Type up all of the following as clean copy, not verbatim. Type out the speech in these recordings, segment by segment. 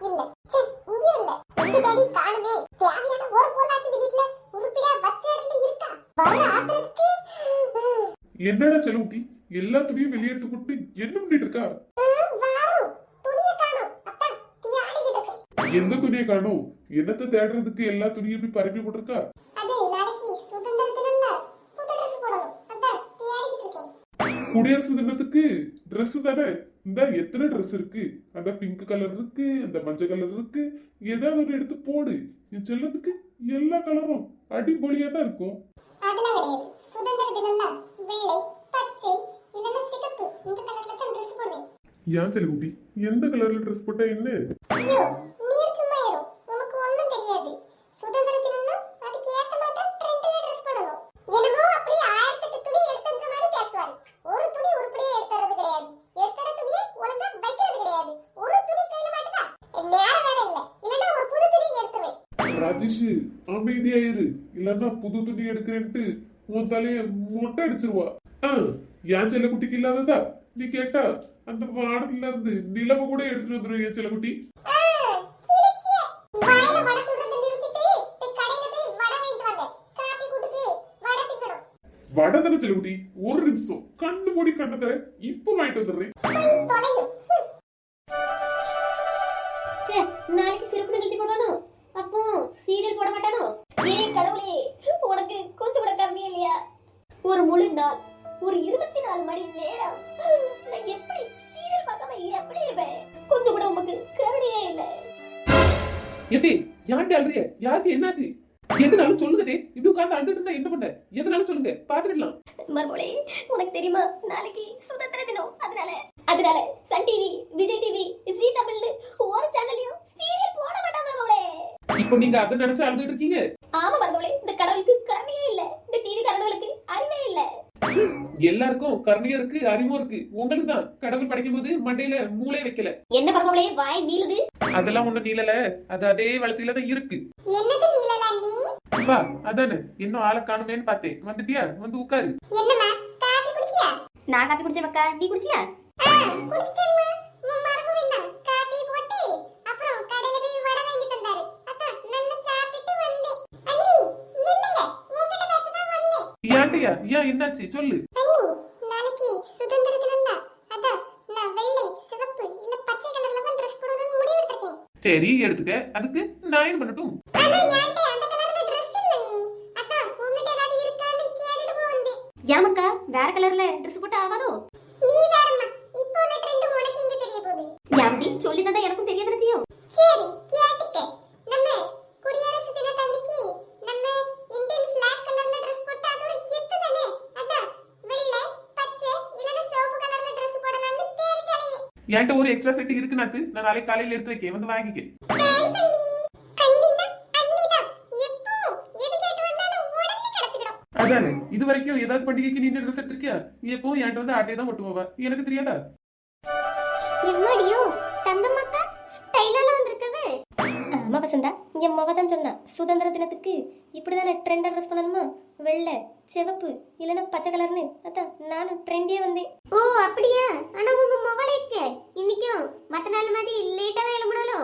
இல்ல இங்க இல்ல எங்க தேடி காணுமே. தேவையான ஒரு பொருளாச்சு இந்த வீட்ல உருப்படியா வச்ச இடத்துல இருக்கா? வர ஆத்திரத்துக்கு என்னடா செலவுட்டி எல்லா துணியும் வெளியே எடுத்து போட்டு என்ன பண்ணிட்டு இருக்கா? வாரு துணியை காணோம். அத்தா தியாடிக்கிட்டு இருக்கேன். எந்த துணியை காணும்? என்னத்தை தேடுறதுக்கு எல்லா துணியும் போய் பரப்பி போட்டிருக்கா? அது நாளைக்கு சுதந்திர தினம்ல புது ட்ரெஸ் போடணும். அத்தா தியாடிக்கிட்டு இருக்கேன். குடியரசு தினத்துக்கு Dress தானே? இந்த எத்தனை Dress இருக்கு? அந்த பிங்க் கலர் இருக்கு, அந்த மஞ்சள் கலர் இருக்கு. ஏதாவது ஒரு எடுத்து போடு. என் செல்லத்துக்கு எல்லா கலரும் அடிபொலியா தான் இருக்கும். அதெல்லாம் கிடையாது. சுதந்திர தினம்ல வெள்ளை, பச்சை இல்லனா சிகப்பு இந்த கலர்ல தான் ட்ரெஸ் போடுவேன். ஏன் செல்லகுட்டி எந்த கலர்ல Dress போட்டா என்ன? ஐயோ நீ சும்மா இரு. உனக்கு ஒண்ணும் தெரியாது. சுதந்திர தினம்னா அதுக்கு ஏத்த மாதிரி ட்ரெண்ட்ல ட்ரெஸ் பண்ணணும். என்னமோ அப்படி 1008 துணி எடுத்துற மாதிரி பேசுவாரு. ஒரு துணி உருப்படியா எடுத்துறது கிடையாது. எடுத்துற துணியை ஒழுங்கா வைக்கிறது கிடையாது. ஒரு துணி கையில மாட்டதா? நேரம் வேற இல்ல. இல்லனா ஒரு புது துணி எடுத்துவேன். ராஜேஷ் அமைதியா இரு, இல்லன்னா புது துணி எடுக்கிறேன்ட்டு உன் தலைய மொட்டை அடிச்சிருவா. என் செல்லக்குட்டிக்கு இல்லாததா நீ கேட்டா அந்த வானத்துல இருந்து நிலவு கூட எடுத்துட்டு வந்துடும் என் செல்லக்குட்டி. கிழிச்சிய வாயில வடை சுடுறத நிறுத்திட்டு போய் கடையில போய் வடை வாங்கிட்டு வாங்க. காபி குடுக்கு வடை திங்கணும். வடை தானே செல்லக்குட்டி, ஒரு நிமிஷம் கண்ணு மூடி கண்ணை தர இப்ப வாங்கிட்டு வந்துடுறேன். போய் தொலையும். சே நாளைக்கு சிறப்பு நிகழ்ச்சி போடணும். அப்போ சீரியல் போட மாட்டானோ? ஏய் கடவுளே, உனக்கு கொஞ்சம் கூட கம்மியா இல்லையா? ஒரு முழு நாள், ஒரு 24 மணி நேரம் நான் எப்படி சீரியல் பார்க்காம எப்படி இருப்பேன்? கொஞ்சம் கூட உனக்கு கருணையே இல்ல. எதே யார்கிட்ட அழுறிய? யாருக்கு என்னாச்சு? எதுனாலும் சொல்லுங்கதே. இப்படி உட்கார்ந்து அழுதுட்டு இருந்தா என்ன பண்ண? எதுனாலும் சொல்லுங்க, பாத்துக்கலாம். மர்மோளே, உனக்கு தெரியுமா நாளைக்கு சுதந்திர தினம். அதனால சன் டிவி, விஜய் டிவி, ஜீ தமிழ்னு ஒரு சேனல்லையும் சீரியல் போட மாட்டாங்க மர்மோளே. இப்போ நீங்க அதை நினைச்சு அழுதுட்டு இருக்கீங்க? ஆமா மர்மோளே, இந்த கடவுளுக்கு கருணையே இல்ல. இந்த டிவி காரங்களுக்கு அறிவே இல்ல. எல்லாருக்கும் கருணையும் இருக்கு, அறிவும் இருக்கு. உங்களுக்கு தான் கடவுள் படைக்கும் போது மண்டையில மூளை வைக்கல. என்ன மர்மோளே வாய் நீளுது? அதெல்லாம் ஒண்ணும் நீளல, அது அதே வளர்ச்சியில தான் இருக்கு. என்னது நீலலாண்டி? வா அதானே, இன்னும் ஆளை காணுமேன்னு பார்த்தேன். வந்துட்டியா? வந்து உட்காரு. என்னம்மா காபி குடிச்சியா? நான் காப்பி குடிச்சேன் மக்கா, நீ குடிச்சியா? குடிச்சிட்டேம்மா. மறந்து வேண்டா. காபி போட்டு அப்புறம் கடையில போய் வடை வாங்கி தந்தாரு. அத்தா நல்லா சாப்பிட்டு வந்தேன். அண்ணி நில்லுங்க. உங்ககிட்ட பேச தான் வந்தேன். ஏன்டியா? ஏன் என்னாச்சு சொல்லு. அண்ணி நாளைக்கு சுதந்திர தினம்ல அத நான் வெள்ளை, சிவப்பு இல்ல பச்சை கலர்ல தான் Dress போடணும்னு முடிவு எடுத்திருக்கேன். சரி எடுத்துக்க, அதுக்கு நான் என்ன பண்ணட்டும்? ஆனா என்கிட்ட அந்த கலர்ல Dress இல்ல நீ. அத்தா உங்ககிட்ட ஏதாவது இருக்கான்னு கேட்டுட்டு வந்தேன். ஏன் மக்கா வேற கலர்ல Dress போட்டா ஆவாதோ? நீ வேறம்மா. இப்போ உள்ள ட்ரெண்ட் உனக்கு எங்க தெரிய போகுது? யாம்பி சொல்லி தந்தா எனக்கும் தெரியாதுன்னு செய்யும். சரி கேட்டுக்க. நம்ம குடியரசு தினத்தன்னைக்கு நம்ம இந்தியன் ஃபிளாக் கலர்ல Dress போட்டா அது ஒரு கெத்து தானே? அத வெள்ளை, பச்சை இல்லனா சிவப்பு கலர்ல Dress போடலாம்னு தேடிட்டாலே. என்கிட்ட ஒரு எக்ஸ்ட்ரா செட் இருக்கு நாத்து. நான் நாளைக்கு காலையில எடுத்து வைக்க, வந்து வாங்கிக்க. தேங்க்ஸ் அண்ணி. அண்ணினா அண்ணிதான். எப்போ எது கேட்டு வந்தாலும் உடனே கிடைச்சிடும். அதானே, இது வரைக்கும் ஏதாவது பண்டிகைக்கு நீ ட்ரெஸ் எடுத்திருக்கியா? எப்பவும் என்கிட்ட வந்து ஆட்டையை தான் ஒட்டுவா. எனக்கு தெரியாதா? எம்மடியோ தங்கம்மாக்கா ஸ்டைலால வந்திருக்கவே. ஆமா வசந்தா, இங்க மொவ தான் சொன்னா சுதந்திர தினத்துக்கு இப்படிதானே ட்ரெண்டா ட்ரெஸ் பண்ணணுமா? வெள்ளை, சிவப்பு இல்லனா பச்சை கலர்னு. அதான் நானும் ட்ரெண்டியா வந்தேன். ஓ அப்படியா? ஆனா உங்க மொபைலுக்கு இன்னைக்கும் மத்த நாள் மாதிரி லேட்டா தான் எழும்புனாலோ?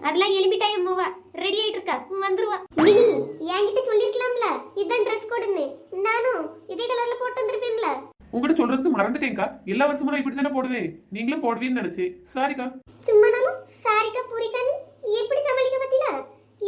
அதெல்லாம் எலிமிட்டா என் மொவ ரெடி ஆயிட்டு இருக்கா, வந்துருவா. மினி என்கிட்ட சொல்லிருக்கலாம்ல இதான் Dress கோடுன்னு. நானும் இதே கலர்ல போட்டு வந்திருப்பேன்ல. உங்ககிட்ட சொல்றதுக்கு மறந்துட்டேன்க்கா. எல்லா வருஷமும் நான் இப்படி தானே போடுவேன். நீங்களும் போடுவீன்னு நினைச்சேன். சாரிக்கா. சும்மானாலும் சாரிக்கா பூரிக்கான்னு எப்படி சமாளிக்க பத்தில?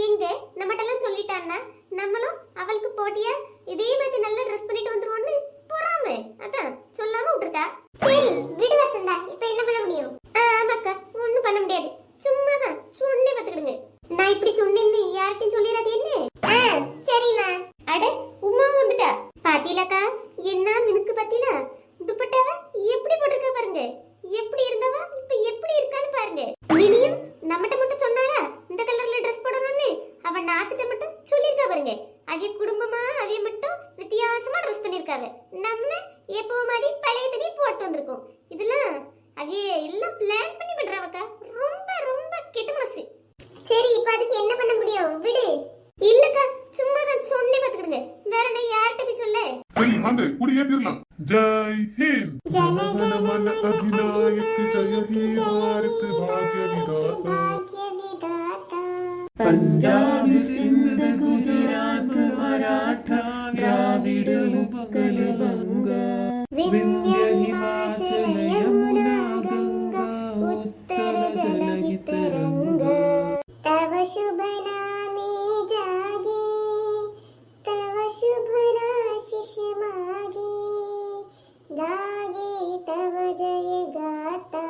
எங்க நம்மட்டெல்லாம் சொல்லிட்டான்னா நம்மளும் அவளுக்கு போட்டியா இதே மாதிரி நல்ல Dress பண்ணிட்டு வந்துருவோம்னு போறாம அதான் சொல்லாம விட்டுருக்கா. சரி விடு வசந்தா, இப்போ என்ன பண்ண முடியும்? ஆமாக்கா ஒண்ணும் பண்ண முடியாது. சும்மா தான் சொன்னே பாத்துக்கிடுங்க. நான் இப்படி சொன்னேன்னு யார்கிட்டயும் சொல்லிடாது என்ன? சரிம்மா. அட உமாவும் வந்துட்டா. பாத்தீலக்கா என்ன மினுக்கு பாத்தீல? துப்பட்டாவ எப்படி போட்டிருக்கா பாருங்க. எப்படி இருந்தவா இப்ப எப்படி இருக்கான்னு பாருங்க. மினியும் நம்மட்ட மட்டும் சொன்னாலா இந்த கலர்ல Dress போடணும்னு? அவ நாத்திட்ட மட்டும் சொல்லிருக்கா பாருங்க. அவிய குடும்பமா அவிய மட்டும் வித்தியாசமா Dress பண்ணிருக்காங்க. நம்ம எப்போ மாதிரி பழைய துணி போட்டு வந்திருக்கோம். இதெல்லாம் அவிய எல்லாம் பிளான் பண்ணி பண்றாவக்கா. ரொம்ப ரொம்ப கெட்ட மனசு. சரி இப்ப அதுக்கு என்ன பண்ண முடியும்? விடு. இல்லக்கா சும்மா தான் சொன்னே பாத்துக்கிடுங்க. வேற நான் யார்கிட்ட போய் சொல்ல? சரி வாங்க குடியேறிடலாம். ஜெய் ஹிந்த். ஜன கன மன அதிநாயக் ஜெய ஹே பாரத் பாக்ய விதாதா. பஞ்சாபி சிந்து குஜராத் மராட்டா திராவிட உட்கல் வங்க விந்திய ஹிமாச்சல யமுனா கங்கா உத்தர ஜலஹி तरंगा तव शुभ नामे जागे तव शुभ आशीष मागे गागे तव जय गाता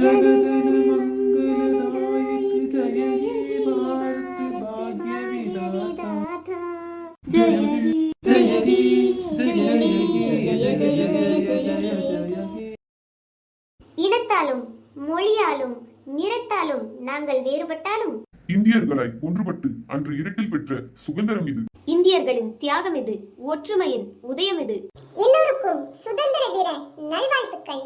जगगण मंगलदायक जय हे भारत भाग्य विधाता जय हे जय हे जय हे जय जय जय जय हे இனத்தாலும் மொழியாலும் நிறத்தாலும் நாங்கள் வேறுபட்டாலும் இந்தியர்களாய் ஒன்றுபட்டு அன்று இருட்டில் பெற்ற சுதந்திரம் இது. இந்தியர்களின் தியாகம் இது, ஒற்றுமையின் உதயம் இது. எல்லோருக்கும் சுதந்திர தின நல்வாழ்த்துக்கள்.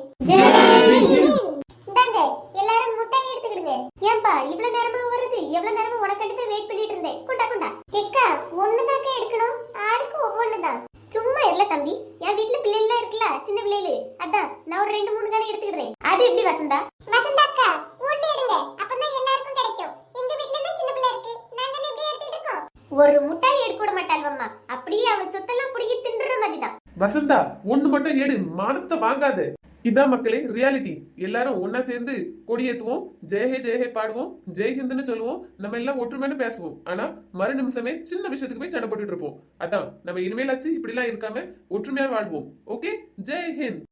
இந்தாங்க எல்லாரும் முட்டாய் எடுத்துக்கிடுங்க. ஏன்பா இவ்வளவு நேரமா வருது? எவ்வளவு நேரமா உனக்கு வெயிட் பண்ணிட்டு இருந்தேன். கொண்டா கொண்டா. எக்கா ஒண்ணுதாக்க எடுக்கணும், ஆளுக்கு ஒவ்வொன்னுதான். சும்மா இல்ல தம்பி, என் வீட்டுல பிள்ளைகள் இருக்குல்ல, சின்ன பிள்ளைகள், அதான் நான் ஒரு 2-3 தானே எடுத்துக்கிடுறேன். அது எப்படி வசந்தா? வசந்தா அக்கா ஒண்ணு எடுங்க, அப்பதான் எல்லாருக்கும் கிடைக்கும். எங்க வீட்ல தான் சின்ன பிள்ளை இருக்கு, நாங்க எப்படி எடுத்துட்டு இருக்கோம். ஒரு முட்டாய் எடுக்க கூட மாட்டாள் அம்மா, அப்படியே அவ சொத்தெல்லாம் புடிங்கி தின்ற மாதிரிதான். வசந்தா ஒண்ணு மட்டும் எடு, மானத்தை வாங்காத. இதான் மக்களே ரியாலிட்டி. எல்லாரும் ஒன்னா சேர்ந்து கொடியேத்துவோம், ஜெயஹே பாடுவோம், ஜெய்ஹிந்த்னு சொல்லுவோம், நம்ம எல்லாம் ஒற்றுமைன்னு பேசுவோம். ஆனா மறு நிமிஷமே சின்ன விஷயத்துக்கு போய் சண்டை போட்டுட்டு இருப்போம். அதான் நம்ம இனிமேலாச்சு இப்படி எல்லாம் இருக்காம ஒற்றுமையா வாழ்வோம். ஓகே, ஜெய் ஹிந்த்.